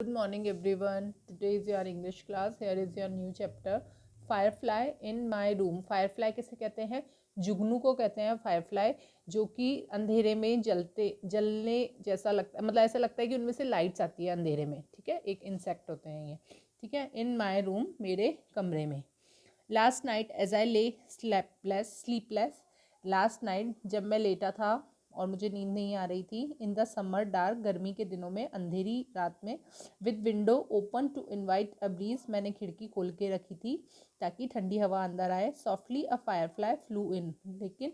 Good morning everyone. Today is your English class. Here is your new chapter. Firefly in my room. Firefly किसे कहते हैं? जुगनू को कहते हैं फायरफ्लाई, जो कि अंधेरे में जलने जैसा लगता है, मतलब ऐसा लगता है कि उनमें से लाइट्स आती है अंधेरे में। ठीक है, एक इंसेक्ट होते हैं ये। ठीक है, इन माई रूम, मेरे कमरे में। लास्ट नाइट एज आई ले स्लीपलेस। लास्ट नाइट जब मैं लेटा था और मुझे नींद नहीं आ रही थी, इन द समर डार्क, गर्मी के दिनों में, अंधेरी रात में, with window open to invite a breeze, मैंने खिड़की खोल के रखी थी ताकि ठंडी हवा अंदर आए। सॉफ्टली अ फायरफ्लाई फ्लू इन, लेकिन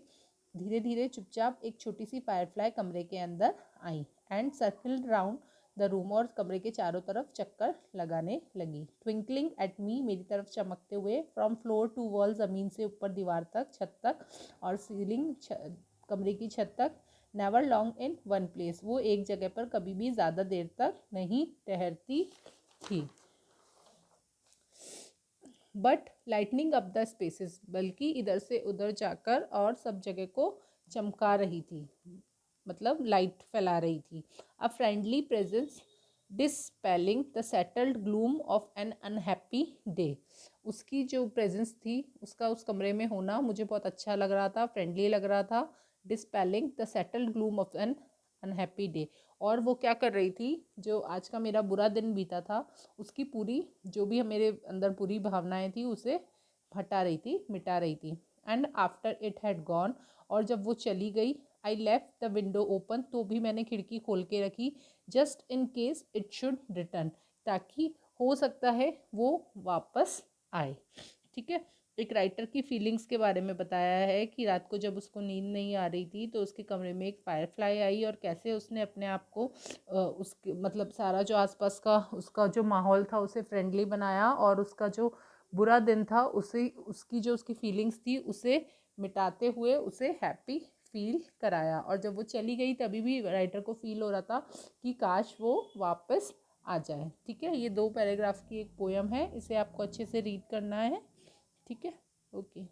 धीरे धीरे चुपचाप एक छोटी सी फायरफ्लाई कमरे के अंदर आई and circled round the room, और कमरे के चारों तरफ चक्कर लगाने लगी। ट्विंकलिंग एट मी, मेरी तरफ चमकते हुए। फ्रॉम फ्लोर टू वॉल, ज़मीन से ऊपर दीवार तक, छत तक, और सीलिंग कमरे की छत तक। Never long in one place, वो एक जगह पर कभी भी ज़्यादा देर तक नहीं ठहरती थी। But lightning up the spaces, बल्कि इधर से उधर जाकर और सब जगह को चमका रही थी, मतलब लाइट फैला रही थी। A friendly presence dispelling the settled gloom of an unhappy day, उसकी जो प्रेजेंस थी, उसका उस कमरे में होना मुझे बहुत अच्छा लग रहा था, फ्रेंडली लग रहा था। Dispelling the settled gloom of an unhappy day, और वो क्या कर रही थी, जो आज का मेरा बुरा दिन बीता था, उसकी पूरी जो भी मेरे अंदर पूरी भावनाएं थी उसे हटा रही थी, मिटा रही थी। And after it had gone, और जब वो चली गई, I left the window open, तो भी मैंने खिड़की खोल के रखी, just in case it should return, ताकि हो सकता है वो वापस आए। ठीक है, एक राइटर की फीलिंग्स के बारे में बताया है कि रात को जब उसको नींद नहीं आ रही थी तो उसके कमरे में एक फायरफ्लाई आई, और कैसे उसने अपने आप को उसके मतलब सारा जो आसपास का उसका जो माहौल था उसे फ्रेंडली बनाया, और उसका जो बुरा दिन था उसे, उसकी जो उसकी फीलिंग्स थी उसे मिटाते हुए उसे हैप्पी फील कराया। और जब वो चली गई तभी भी राइटर को फील हो रहा था कि काश वो वापस आ जाए। ठीक है, ये 2 पैराग्राफ की एक पोयम है, इसे आपको अच्छे से रीड करना है। ठीक है, ओके।